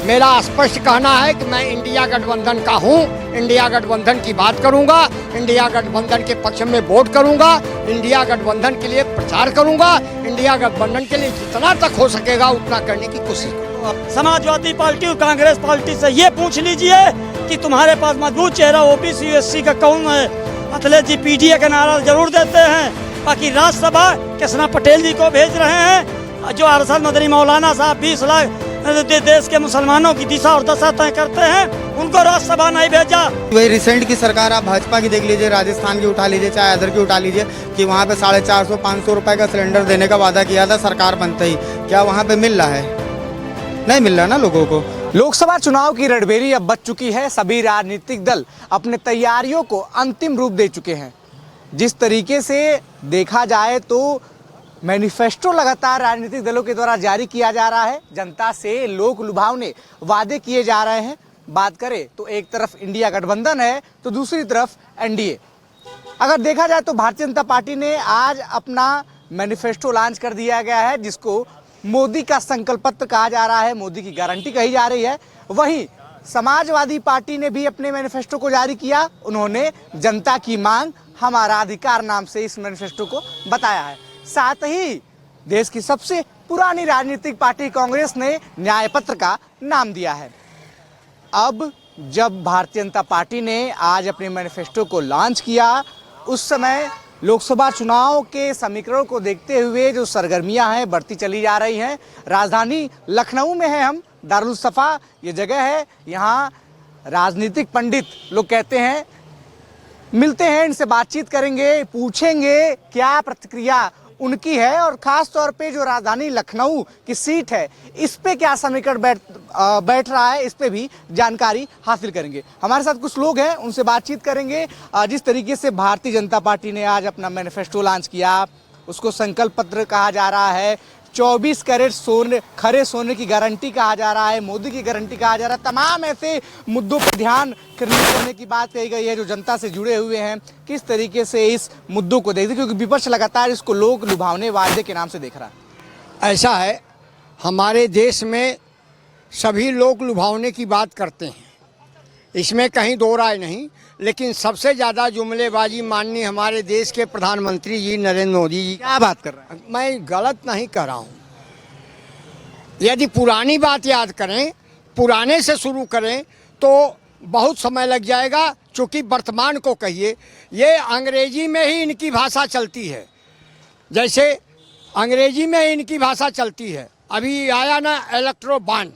मेरा स्पष्ट कहना है कि मैं इंडिया गठबंधन का हूं, इंडिया गठबंधन की बात करूंगा, इंडिया गठबंधन के पक्ष में वोट करूंगा, इंडिया गठबंधन के लिए प्रचार करूंगा, इंडिया गठबंधन के लिए जितना तक हो सकेगा उतना करने की कोशिश करूंगा। समाजवादी पार्टी और कांग्रेस पार्टी से ये पूछ लीजिए कि तुम्हारे पास मजबूत चेहरा ओबीसी एससी का कौन है। अखिलेश जी पीडीए का नारा जरूर देते हैं, बाकी राज्यसभा कृष्णा पटेल जी को भेज रहे हैं। जो अरशद मदनी मौलाना साहब 20 लाख देश के मुसलमानों की दिशा और दशा तय करते हैं, उनको राज्यसभा नहीं भेजा। वही रिसेंट की सरकार आप भाजपा की देख लीजिए, राजस्थान की उठा लीजिए, चाहे अदर की उठा लीजिए, कि वहाँ पे 450-500 रुपए का सिलेंडर देने का वादा किया था सरकार बनते ही, क्या वहाँ पे मिल रहा है? नहीं मिल रहा ना लोगों को। लोकसभा चुनाव की रणभेरी अब बच चुकी है। सभी राजनीतिक दल अपने तैयारियों को अंतिम रूप दे चुके हैं। जिस तरीके से देखा जाए तो मैनिफेस्टो लगातार राजनीतिक दलों के द्वारा जारी किया जा रहा है, जनता से लोक लुभावने वादे किए जा रहे हैं। बात करें तो एक तरफ इंडिया गठबंधन है तो दूसरी तरफ एनडीए। अगर देखा जाए तो भारतीय जनता पार्टी ने आज अपना मैनिफेस्टो लॉन्च कर दिया गया है, जिसको मोदी का संकल्प पत्र कहा जा रहा है, मोदी की गारंटी कही जा रही है। वहीं समाजवादी पार्टी ने भी अपने मैनिफेस्टो को जारी किया। उन्होंने जनता की मांग हमारा अधिकार नाम से इस मैनिफेस्टो को बताया है। साथ ही देश की सबसे पुरानी राजनीतिक पार्टी कांग्रेस ने न्याय पत्र का नाम दिया है। अब जब भारतीय जनता पार्टी ने आज अपने मैनिफेस्टो को लॉन्च किया, उस समय लोकसभा चुनाव के समीकरण को देखते हुए जो सरगर्मियां हैं बढ़ती चली जा रही हैं। राजधानी लखनऊ में है हम, दारुल सफा ये जगह है। यहाँ राजनीतिक पंडित लोग कहते हैं, मिलते हैं, इनसे बातचीत करेंगे, पूछेंगे क्या प्रतिक्रिया उनकी है और खास तौर पे जो राजधानी लखनऊ की सीट है इस पे क्या समीकरण बैठ रहा है, इस पे भी जानकारी हासिल करेंगे। हमारे साथ कुछ लोग हैं, उनसे बातचीत करेंगे। जिस तरीके से भारतीय जनता पार्टी ने आज अपना मैनिफेस्टो लॉन्च किया, उसको संकल्प पत्र कहा जा रहा है, 24 कैरेट सोने खरे सोने की गारंटी कहा जा रहा है, मोदी की गारंटी कहा जा रहा है। तमाम ऐसे मुद्दों पर ध्यान केंद्रित करने की बात कही गई है जो जनता से जुड़े हुए हैं। किस तरीके से इस मुद्दों को देखते, क्योंकि विपक्ष लगातार इसको लोक लुभावने वादे के नाम से देख रहा है। ऐसा है, हमारे देश में सभी लोग लुभावने की बात करते हैं, इसमें कहीं दो राय नहीं, लेकिन सबसे ज़्यादा जुमलेबाजी माननीय हमारे देश के प्रधानमंत्री जी नरेंद्र मोदी जी। क्या बात कर रहे हैं? मैं गलत नहीं कर रहा हूँ। यदि पुरानी बात याद करें, पुराने से शुरू करें तो बहुत समय लग जाएगा, चूँकि वर्तमान को कहिए। ये अंग्रेजी में ही इनकी भाषा चलती है, जैसे अंग्रेजी में इनकी भाषा चलती है। अभी आया ना electro bond,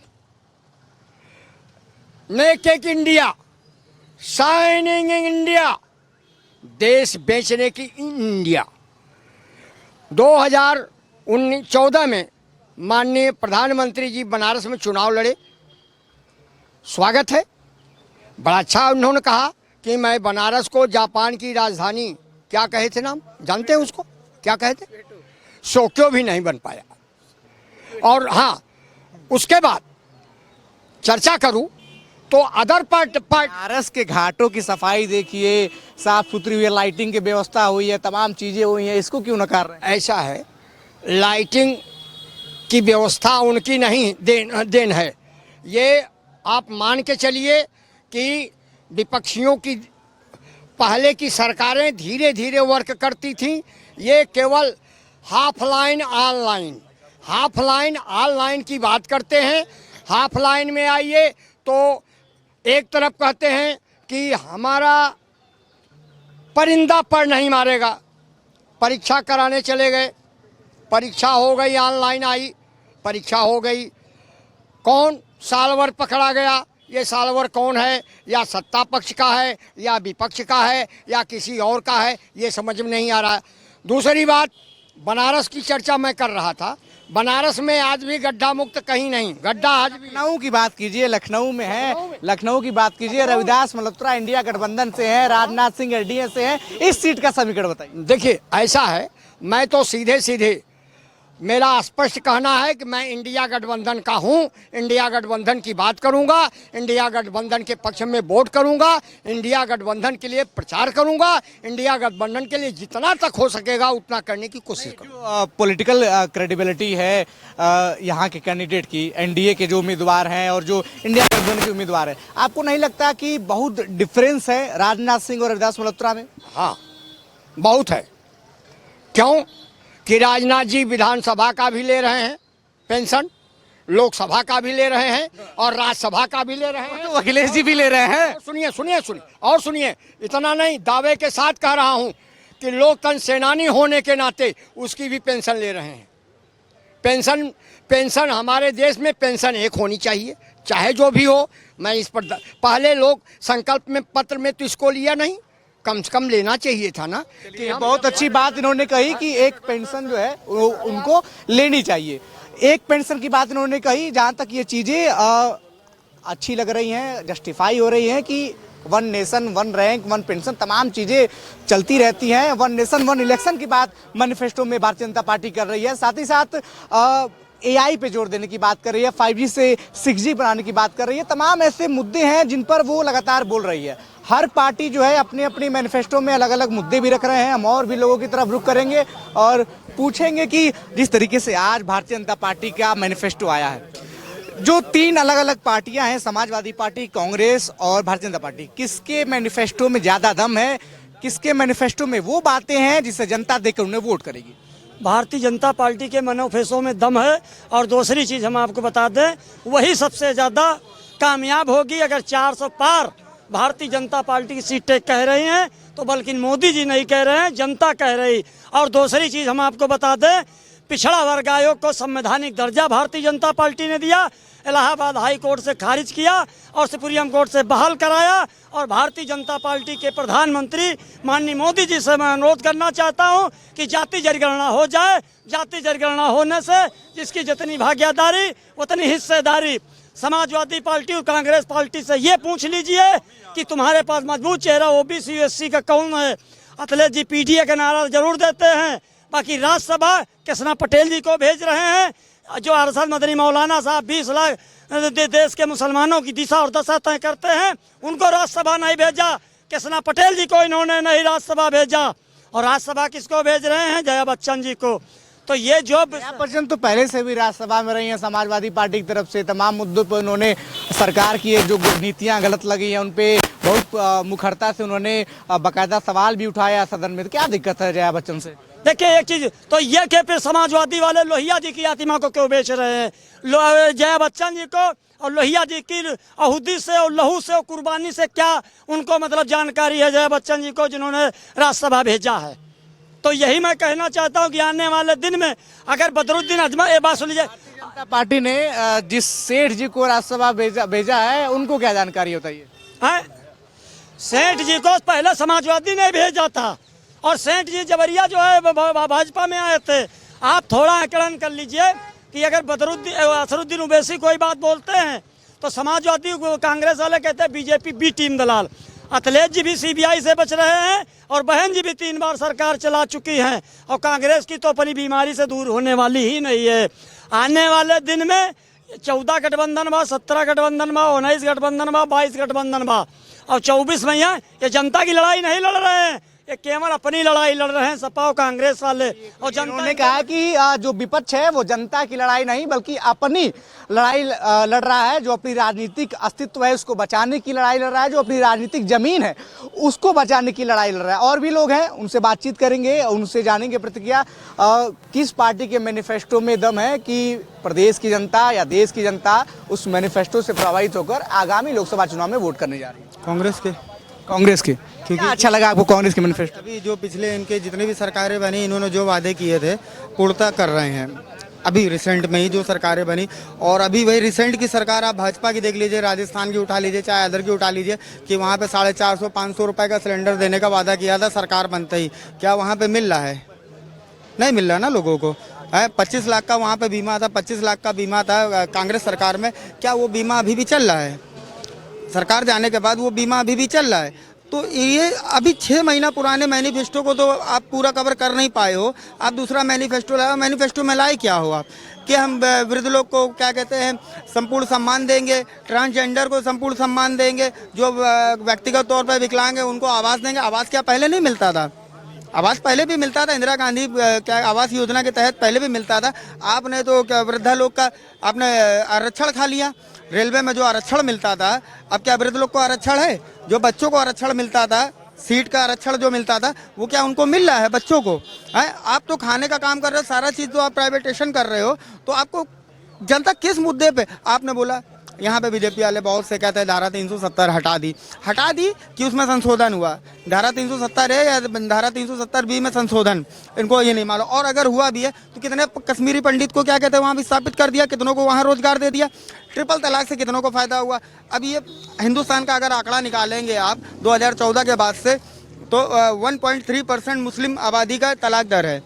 make in India, shining in India, देश बेचने की इंडिया। 2014 में माननीय प्रधानमंत्री जी बनारस में चुनाव लड़े, स्वागत है, बड़ा अच्छा उन्होंने कहा कि मैं बनारस को जापान की राजधानी, क्या कहे थे नाम जानते हैं उसको, क्या कहे थे, टोक्यो भी नहीं बन पाया। और हाँ, उसके बाद चर्चा करूं तो अदर पार्ट बनारस के घाटों की सफाई देखिए, साफ सुथरी हुई है, लाइटिंग की व्यवस्था हुई है, तमाम चीजें हुई हैं, इसको क्यों नकार रहे हैं? ऐसा है, लाइटिंग की व्यवस्था उनकी नहीं देन है। ये आप मान के चलिए कि विपक्षियों की पहले की सरकारें धीरे धीरे वर्क करती थीं, ये केवल हाफ लाइन ऑनलाइन की बात करते हैं। हाफ लाइन में आइए तो एक तरफ कहते हैं कि हमारा परिंदा पर नहीं मारेगा, परीक्षा कराने चले गए, परीक्षा हो गई, ऑनलाइन आई, परीक्षा हो गई, कौन सालवर पकड़ा गया, ये सालवर कौन है, या सत्ता पक्ष का है या विपक्ष का है या किसी और का है, ये समझ में नहीं आ रहा है। दूसरी बात, बनारस की चर्चा मैं कर रहा था, बनारस में आज भी गड्ढा मुक्त कहीं नहीं, गड्ढा आज भी। लखनऊ की बात कीजिए, लखनऊ में है, लखनऊ की बात कीजिए, रविदास मल्होत्रा इंडिया गठबंधन से हैं, राजनाथ सिंह एनडीए से हैं, इस सीट का समीकरण बताइए। देखिए ऐसा है, मैं तो सीधे सीधे मेरा स्पष्ट कहना है कि मैं इंडिया गठबंधन का हूं, इंडिया गठबंधन की बात करूंगा, इंडिया गठबंधन के पक्ष में वोट करूंगा, इंडिया गठबंधन के लिए प्रचार करूंगा, इंडिया गठबंधन के लिए जितना तक हो सकेगा उतना करने की कोशिश करूंगा। पॉलिटिकल क्रेडिबिलिटी है यहाँ के कैंडिडेट की, एनडीए के जो उम्मीदवार हैं और जो इंडिया गठबंधन के उम्मीदवार हैं, आपको नहीं लगता कि बहुत डिफरेंस है राजनाथ सिंह और रविदास मल्होत्रा में? हाँ, बहुत है। क्यों कि राजनाथ जी विधानसभा का भी ले रहे हैं पेंशन, लोकसभा का भी ले रहे हैं और राज्यसभा का भी ले रहे हैं। तो अखिलेश जी भी ले रहे हैं। सुनिए सुनिए सुनिए और सुनिए, इतना नहीं, दावे के साथ कह रहा हूं कि लोकतंत्र सेनानी होने के नाते उसकी भी पेंशन ले रहे हैं। पेंशन हमारे देश में पेंशन एक होनी चाहिए, चाहे जो भी हो। मैं इस पर पहले लोग संकल्प में पत्र में तो इसको लिया नहीं, कम से कम लेना चाहिए था ना। कि बहुत अच्छी बात इन्होंने कही कि एक पेंशन जो है वो उनको लेनी चाहिए। एक पेंशन की बात इन्होंने कही, जहाँ तक ये चीज़ें अच्छी लग रही हैं, जस्टिफाई हो रही हैं कि one nation one rank one pension तमाम चीज़ें चलती रहती हैं। वन नेशन वन इलेक्शन की बात मैनिफेस्टो में भारतीय जनता पार्टी कर रही है। साथ ही साथ AI पे जोर देने की बात कर रही है, 5G से 6G बनाने की बात कर रही है। तमाम ऐसे मुद्दे हैं जिन पर वो लगातार बोल रही है। हर पार्टी जो है अपनी अपनी मैनिफेस्टो में अलग अलग मुद्दे भी रख रहे हैं। हम और भी लोगों की तरफ रुख करेंगे और पूछेंगे कि जिस तरीके से आज भारतीय जनता पार्टी का मैनिफेस्टो आया है, जो 3 अलग अलग पार्टियां हैं, समाजवादी पार्टी, कांग्रेस और भारतीय जनता पार्टी, किसके मैनिफेस्टो में ज़्यादा दम है, किसके मैनिफेस्टो में वो बातें हैं जिससे जनता देखकर उन्हें वोट करेगी? भारतीय जनता पार्टी के मैनिफेस्टो में दम है। और दूसरी चीज़ हम आपको बता दें, वही सबसे ज़्यादा कामयाब होगी। अगर 400 पार भारतीय जनता पार्टी की सीटें कह रही हैं तो बल्कि मोदी जी नहीं कह रहे हैं, जनता कह रही। और दूसरी चीज़ हम आपको बता दें, पिछड़ा वर्ग आयोग को संवैधानिक दर्जा भारतीय जनता पार्टी ने दिया, इलाहाबाद हाई कोर्ट से खारिज किया और सुप्रीम कोर्ट से बहाल कराया। और भारतीय जनता पार्टी के प्रधानमंत्री माननीय मोदी जी से मैं अनुरोध करना चाहता हूं कि जाति जनगणना हो जाए। जाति जनगणना होने से जिसकी जितनी भागीदारी उतनी हिस्सेदारी। समाजवादी पार्टी और कांग्रेस पार्टी से ये पूछ लीजिए कि तुम्हारे पास मजबूत चेहरा OBC SC का कौन है। अखिलेश जी PDA का नारा जरूर देते हैं, बाकी राज्यसभा कृष्णा पटेल जी को भेज रहे हैं। जो अरशद मदनी मौलाना साहब 20 लाख देश के मुसलमानों की दिशा और दशा तय करते हैं, उनको राज्यसभा नहीं भेजा। कृष्णा पटेल जी को इन्होंने नहीं राज्यसभा भेजा। और राज्यसभा किसको भेज रहे हैं? जया बच्चन जी को। तो ये जो जया बच्चन तो पहले से भी राज्यसभा में रही हैं समाजवादी पार्टी की तरफ से। तमाम मुद्दों पर उन्होंने सरकार की जो नीतियां गलत लगी हैं उन पे बहुत मुखरता से उन्होंने बाकायदा सवाल भी उठाया सदन में। तो क्या दिक्कत है जया बच्चन से? देखिए एक चीज तो ये कि फिर समाजवादी वाले लोहिया जी की आत्मा को क्यों बेच रहे हैं? जया बच्चन जी को और लोहिया जी की आहुति से और लहू से और कुर्बानी से क्या उनको मतलब जानकारी है जया बच्चन जी को, जिन्होंने राज्यसभा भेजा है? तो यही मैं कहना चाहता हूँ कि आने वाले दिन में अगर बदरुद्दीन अजमल, ये बात सुन लीजिए, जनता पार्टी ने जिस सेठ जी को राज्यसभा भेजा है उनको क्या जानकारी होता है? सेठ जी को पहले समाजवादी ने भेजा था और सेठ जी जबरिया जो है भाजपा में आए थे। आप थोड़ा आकलन कर लीजिए कि अगर असरुद्दीन ओवैसी कोई बात बोलते हैं तो समाजवादी कांग्रेस वाले कहते हैं BJP B टीम दलाल। अखिलेश जी भी CBI से बच रहे हैं और बहन जी भी 3 बार सरकार चला चुकी हैं और कांग्रेस की तो अपनी बीमारी से दूर होने वाली ही नहीं है। आने वाले दिन में 14 गठबंधन बा, 17 गठबंधन बा, 19 गठबंधन बा, 22 गठबंधन बा और 24 में ये जनता की लड़ाई नहीं लड़ रहे हैं, ये केवल अपनी लड़ाई लड़ रहे हैं सपा और कांग्रेस वाले। और जनता ने कहा कि जो विपक्ष है वो जनता की लड़ाई नहीं बल्कि अपनी लड़ाई लड़ रहा है। जो अपनी राजनीतिक अस्तित्व है उसको बचाने की लड़ाई लड़ रहा है, जो अपनी राजनीतिक जमीन है उसको बचाने की लड़ाई लड़ रहा है। और भी लोग हैं, उनसे बातचीत करेंगे, उनसे जानेंगे प्रतिक्रिया किस पार्टी के मैनिफेस्टो में दम है कि प्रदेश की जनता या देश की जनता उस मैनिफेस्टो से प्रभावित होकर आगामी लोकसभा चुनाव में वोट करने जा रही है। कांग्रेस के क्या अच्छा लगा आपको कांग्रेस के मैनिफेस्टो? अभी जो पिछले इनके जितने भी सरकारें बनी, इन्होंने जो वादे किए थे पूर्णता कर रहे हैं। अभी रिसेंट में ही जो सरकारें बनी, और अभी वही रिसेंट की सरकार आप भाजपा की देख लीजिए, राजस्थान की उठा लीजिए, चाहे अदर की उठा लीजिए, कि वहाँ पे 450-500 रुपये का सिलेंडर देने का वादा किया था सरकार बनते ही। क्या वहाँ पे मिल रहा है? नहीं मिल रहा ना लोगों को। 25 लाख का वहाँ पे बीमा था, 25 लाख का बीमा था कांग्रेस सरकार में। क्या वो बीमा अभी भी चल रहा है? सरकार जाने के बाद वो बीमा अभी भी चल रहा है। तो ये अभी 6 महीना पुराने मैनिफेस्टो को तो आप पूरा कवर कर नहीं पाए हो। आप दूसरा मैनिफेस्टो लाओ। मैनिफेस्टो में लाए क्या हो आप कि हम वृद्ध लोग को क्या कहते हैं संपूर्ण सम्मान देंगे, ट्रांसजेंडर को संपूर्ण सम्मान देंगे, जो व्यक्तिगत तौर पर विकलांग है उनको आवास देंगे। आवास क्या पहले नहीं मिलता था? आवास पहले भी मिलता था, इंदिरा गांधी क्या आवास योजना के तहत पहले भी मिलता था। आपने तो क्या वृद्धा लोग का आपने आरक्षण खा लिया। रेलवे में जो आरक्षण मिलता था, अब क्या वृद्ध लोग को आरक्षण है? जो बच्चों को आरक्षण मिलता था, सीट का आरक्षण जो मिलता था, वो क्या उनको मिल रहा है बच्चों को? है आप तो खाने का काम कर रहे हो, सारा चीज़ तो आप प्राइवेटेशन कर रहे हो। तो आपको जनता किस मुद्दे पे? आपने बोला यहाँ पे बीजेपी वाले बहुत से कहते हैं धारा 370 हटा दी कि उसमें संशोधन हुआ। धारा 370 है या धारा 370B में संशोधन, इनको ये नहीं मालूम। और अगर हुआ भी है तो कितने कश्मीरी पंडित को क्या कहते हैं वहाँ भी स्थापित कर दिया, कितनों को वहाँ रोजगार दे दिया। ट्रिपल तलाक से कितनों को फायदा हुआ। अब ये हिंदुस्तान का अगर आंकड़ा निकालेंगे आप 2014 के बाद से, तो 1.3% मुस्लिम आबादी का तलाक दर है,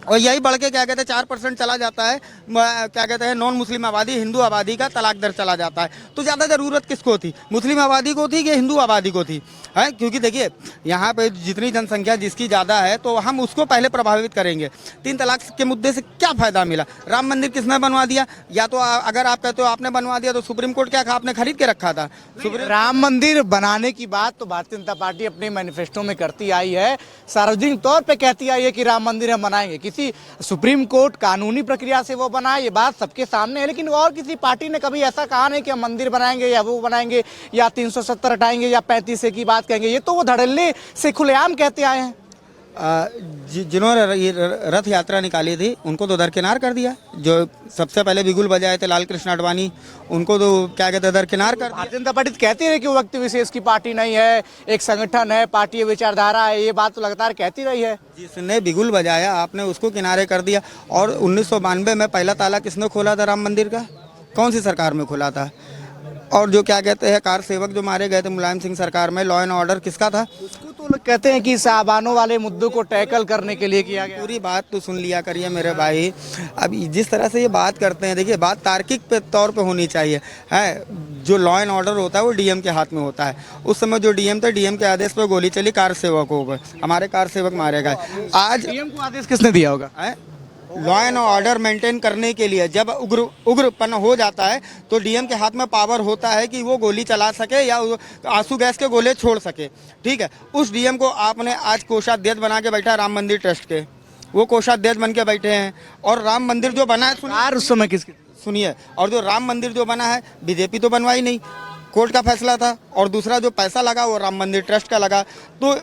और यही बढ़ के क्या कहते हैं 4% चला जाता है क्या कहते हैं नॉन मुस्लिम आबादी, हिंदू आबादी का तलाक दर चला जाता है। तो ज़्यादा ज़रूरत किसको थी? मुस्लिम आबादी को थी कि हिंदू आबादी को थी? है क्योंकि देखिए यहाँ पे जितनी जनसंख्या जिसकी ज़्यादा है तो हम उसको पहले प्रभावित करेंगे। 3 तलाक के मुद्दे से क्या फ़ायदा मिला? राम मंदिर किसने बनवा दिया? या तो अगर आप कहते हो आपने बनवा दिया तो सुप्रीम कोर्ट क्या आपने खरीद के रखा था? राम मंदिर बनाने की बात तो भारतीय जनता पार्टी अपने मैनिफेस्टो में करती आई है, सार्वजनिक तौर पे कहती आई है कि राम मंदिर हम बनाएंगे। किसी सुप्रीम कोर्ट कानूनी प्रक्रिया से वो बनाए, ये बात सबके सामने है। लेकिन और किसी पार्टी ने कभी ऐसा कहा नहीं कि हम मंदिर बनाएंगे या वो बनाएंगे या 370 हटाएंगे या 35 की बात कहेंगे। ये तो वो धड़ल्ले से खुलेआम कहते आए हैं। जिन्होंने ये रथ यात्रा निकाली थी उनको तो दरकिनार कर दिया। जो सबसे पहले बिगुल बजाए थे लाल कृष्ण आडवाणी, उनको तो क्या कहते हैं दरकिनार कर दिया। भारतीय जनता पार्टी कहती है कि वो व्यक्ति विशेष की पार्टी नहीं है, एक संगठन है, पार्टी विचारधारा है, ये बात तो लगातार कहती रही है। जिसने बिगुल बजाया आपने उसको किनारे कर दिया। और 1992 में पहला ताला किसने खोला था राम मंदिर का? कौन सी सरकार में खोला था? और जो क्या कहते हैं कार सेवक जो मारे गए थे मुलायम सिंह सरकार में, लॉ एंड ऑर्डर किसका था? उसको तो लोग कहते हैं कि साहबानों वाले मुद्दों को टैकल करने के लिए किया गया। पूरी बात तो सुन लिया करिए मेरे भाई। अब जिस तरह से ये बात करते हैं, देखिए बात तार्किक पे तौर पे होनी चाहिए। है जो लॉ एंड ऑर्डर होता है वो डीएम के हाथ में होता है। उस समय जो डीएम थे, डीएम के आदेश पर गोली चली कार सेवकों पर, हमारे कार सेवक मारे गए। आज डीएम को आदेश किसने दिया होगा? लॉ एंड ऑर्डर मेंटेन करने के लिए जब उग्रपन हो जाता है तो डीएम के हाथ में पावर होता है कि वो गोली चला सके या आंसू गैस के गोले छोड़ सके। ठीक है, उस डीएम को आपने आज कोषाध्यक्ष बना के बैठा राम मंदिर ट्रस्ट के, वो कोषाध्यक्ष बन के बैठे हैं। और राम मंदिर जो बना है उस समय किसकी? सुनिए, और जो राम मंदिर जो बना है बीजेपी तो बनवाई नहीं, कोर्ट का फैसला था। और दूसरा जो पैसा लगा वो राम मंदिर ट्रस्ट का लगा। तो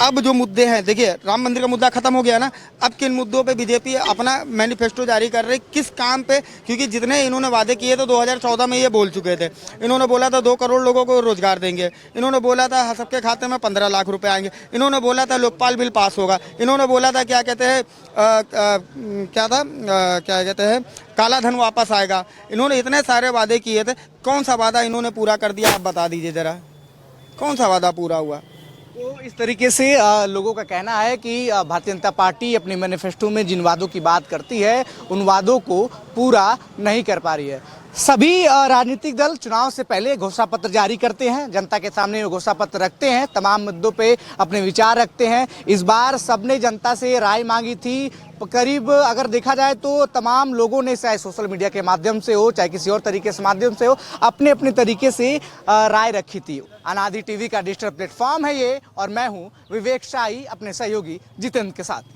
अब जो मुद्दे हैं, देखिए राम मंदिर का मुद्दा खत्म हो गया ना। अब किन मुद्दों पे बीजेपी अपना मैनिफेस्टो जारी कर रही, किस काम पे? क्योंकि जितने इन्होंने वादे किए थे 2014 में ये बोल चुके थे। इन्होंने बोला था 2 करोड़ लोगों को रोजगार देंगे, इन्होंने बोला था सबके खाते में 15 लाख रुपए आएंगे, इन्होंने बोला था लोकपाल बिल पास होगा, इन्होंने बोला था क्या कहते हैं क्या कहते हैं काला धन वापस आएगा। इन्होंने इतने सारे वादे किए थे, कौन सा वादा इन्होंने पूरा कर दिया? आप बता दीजिए जरा, कौन सा वादा पूरा हुआ? तो इस तरीके से लोगों का कहना है कि भारतीय जनता पार्टी अपने मैनिफेस्टो में जिन वादों की बात करती है उन वादों को पूरा नहीं कर पा रही है। सभी राजनीतिक दल चुनाव से पहले घोषणा पत्र जारी करते हैं, जनता के सामने वो घोषणा पत्र रखते हैं, तमाम मुद्दों पे अपने विचार रखते हैं। इस बार सबने जनता से राय मांगी थी। करीब अगर देखा जाए तो तमाम लोगों ने, चाहे सोशल मीडिया के माध्यम से हो चाहे किसी और तरीके से माध्यम से हो, अपने अपने तरीके से राय रखी थी। अनादि टीवी का डिजिटल प्लेटफॉर्म है ये, और मैं हूँ विवेक शाही अपने सहयोगी जितेंद्र के साथ।